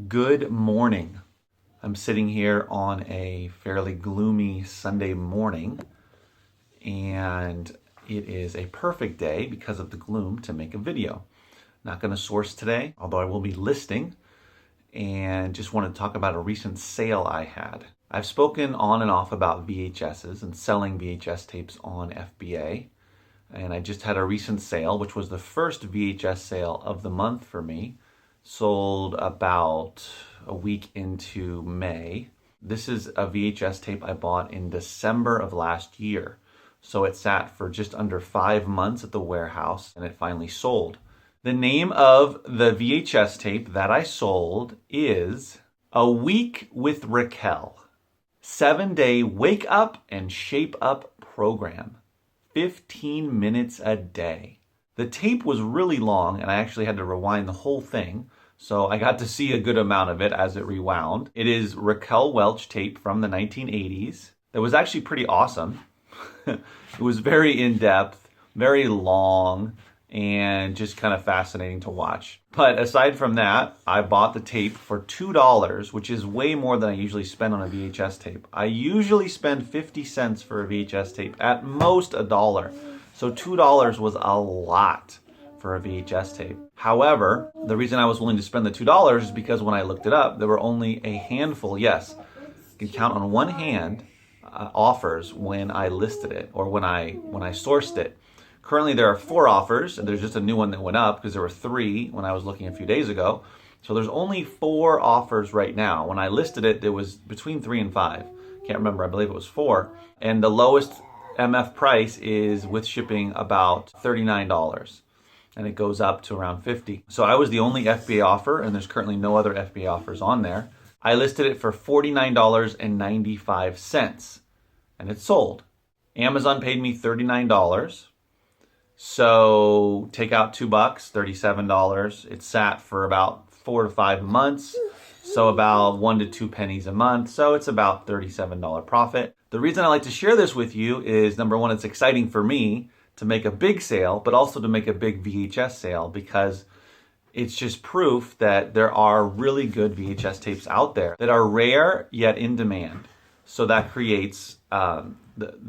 Good morning. I'm sitting here on a fairly gloomy Sunday morning, and it is a perfect day because of the gloom to make a video. Not going to source today, although I will be listing, and just want to talk about a recent sale I had. I've spoken on and off about VHSs and selling VHS tapes on FBA, and I just had a recent sale, which was the first VHS sale of the month for me. Sold about a week into May. This is a VHS tape I bought in December of last year. So it sat for just under 5 months at the warehouse and it finally sold. The name of the VHS tape that I sold is A Week with Raquel. 7-day wake up and shape up program. 15 minutes a day. The tape was really long and I actually had to rewind the whole thing, so I got to see a good amount of it as it rewound. It is Raquel Welch tape from the 1980s. That was actually pretty awesome. It was very in-depth, very long, and just kind of fascinating to watch. But aside from that, I bought the tape for $2, which is way more than I usually spend on a VHS tape. I usually spend 50 cents for a VHS tape, at most $1. So $2 was a lot for a VHS tape. However, the reason I was willing to spend the $2 is because when I looked it up, there were only a handful, yes, you can count on one hand, offers when I listed it or when I sourced it. Currently there are 4 offers, and there's just a new one that went up because there were 3 when I was looking a few days ago. So there's only 4 offers right now. When I listed it, there was between 3 and 5. Can't remember, I believe it was 4. And the lowest MF price is with shipping about $39, and it goes up to around $50. So I was the only FBA offer, and there's currently no other FBA offers on there. I listed it for $49.95, and it sold. Amazon paid me $39. So take out $2, $37. It sat for about 4 to 5 months. So about 1 to 2 pennies a month. So it's about $37 profit. The reason I like to share this with you is, number one, it's exciting for me to make a big sale, but also to make a big VHS sale, because it's just proof that there are really good VHS tapes out there that are rare yet in demand. So that creates the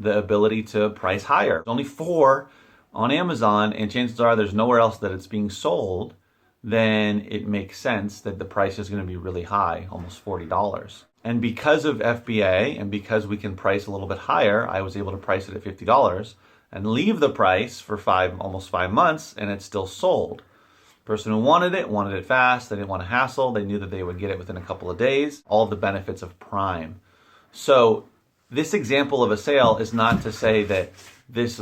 ability to price higher. There's only 4 on Amazon, and chances are there's nowhere else that it's being sold. Then it makes sense that the price is going to be really high, almost $40. And because of FBA and because we can price a little bit higher, I was able to price it at $50 and leave the price for almost 5 months, and it's still sold. Person who wanted it fast. They didn't want to hassle. They knew that they would get it within a couple of days. All of the benefits of Prime. So this example of a sale is not to say that this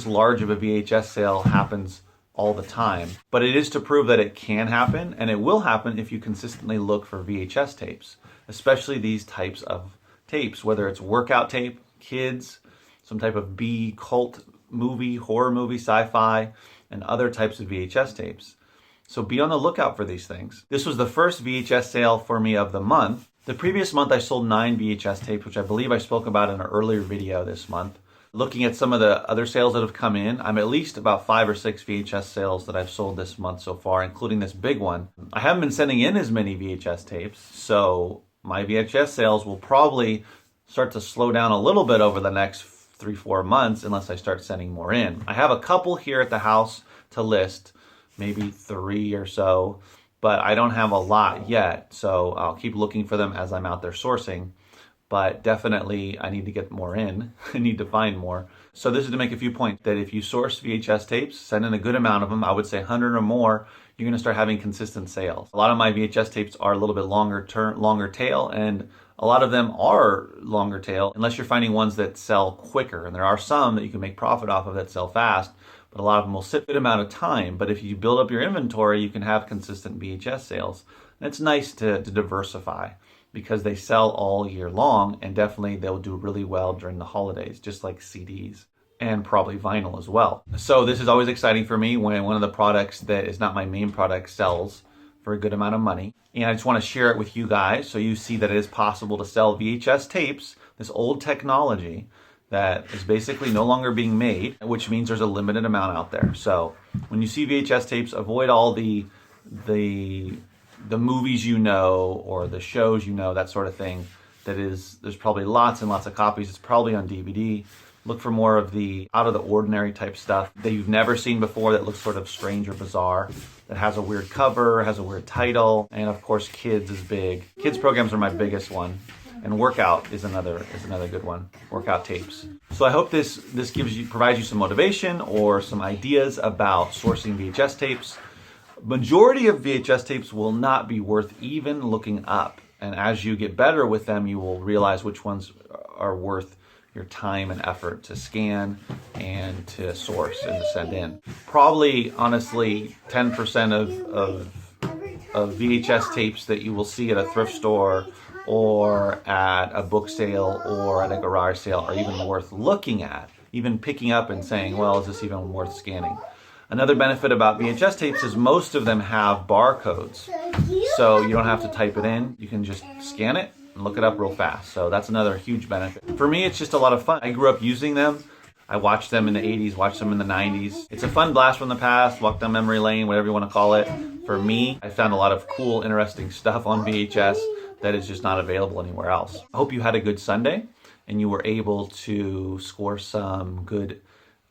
large of a VHS sale happens all the time, but it is to prove that it can happen, and it will happen if you consistently look for VHS tapes, especially these types of tapes, whether it's workout tape, kids, some type of B cult movie, horror movie, sci-fi, and other types of VHS tapes. So be on the lookout for these things. This was the first VHS sale for me of the month. The previous month I sold 9 VHS tapes, which I believe I spoke about in an earlier video this month. Looking at some of the other sales that have come in, I'm at least about 5 or 6 VHS sales that I've sold this month so far, including this big one. I haven't been sending in as many VHS tapes, so my VHS sales will probably start to slow down a little bit over the next 3-4 months unless I start sending more in. I have a couple here at the house to list, maybe 3 or so, but I don't have a lot yet, so I'll keep looking for them as I'm out there sourcing. But definitely I need to get more in. I need to find more. So this is to make a few points that if you source VHS tapes, send in a good amount of them, I would say 100 or more, you're going to start having consistent sales. A lot of my VHS tapes are a little bit longer tail, and a lot of them are longer tail unless you're finding ones that sell quicker. And there are some that you can make profit off of that sell fast, but a lot of them will sit a good amount of time. But if you build up your inventory, you can have consistent VHS sales. And it's nice to diversify, because they sell all year long, and definitely they'll do really well during the holidays, just like CDs and probably vinyl as well. So this is always exciting for me when one of the products that is not my main product sells for a good amount of money. And I just want to share it with you guys so you see that it is possible to sell VHS tapes, this old technology, that is basically no longer being made, which means there's a limited amount out there. So when you see VHS tapes, avoid all the movies you know or the shows you know, that sort of thing. There's probably lots and lots of copies. It's probably on DVD. Look for more of the out of the ordinary type stuff that you've never seen before, that looks sort of strange or bizarre, that has a weird cover, has a weird title, and of course kids is big. Kids programs are my biggest one. And workout is another good one. Workout tapes. So I hope this provides you some motivation or some ideas about sourcing VHS tapes. Majority of VHS tapes will not be worth even looking up. And as you get better with them, you will realize which ones are worth your time and effort to scan and to source and to send in. Probably, honestly, 10% of VHS tapes that you will see at a thrift store or at a book sale or at a garage sale are even worth looking at, even picking up and saying, well, is this even worth scanning? Another benefit about VHS tapes is most of them have barcodes. So you don't have to type it in. You can just scan it and look it up real fast. So that's another huge benefit. For me, it's just a lot of fun. I grew up using them. I watched them in the 80s, watched them in the 90s. It's a fun blast from the past, walk down memory lane, whatever you want to call it. For me, I found a lot of cool, interesting stuff on VHS that is just not available anywhere else. I hope you had a good Sunday and you were able to score some good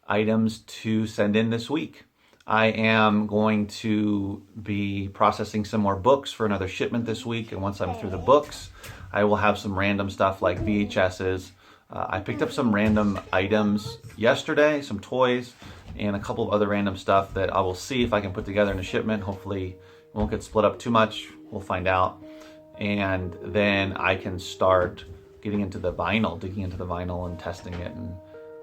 items to send in this week. I am going to be processing some more books for another shipment this week, and once I'm through the books, I will have some random stuff like VHSs. I picked up some random items yesterday, some toys, and a couple of other random stuff that I will see if I can put together in a shipment. Hopefully it won't get split up too much. We'll find out. And then I can start digging into the vinyl and testing it and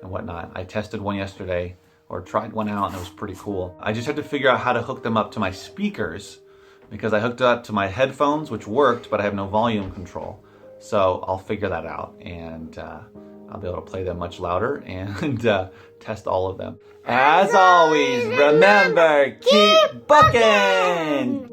whatnot. I tested one yesterday, or tried one out, and it was pretty cool. I just had to figure out how to hook them up to my speakers, because I hooked it up to my headphones, which worked, but I have no volume control. So I'll figure that out, and I'll be able to play them much louder and test all of them. As always, remember, keep booking!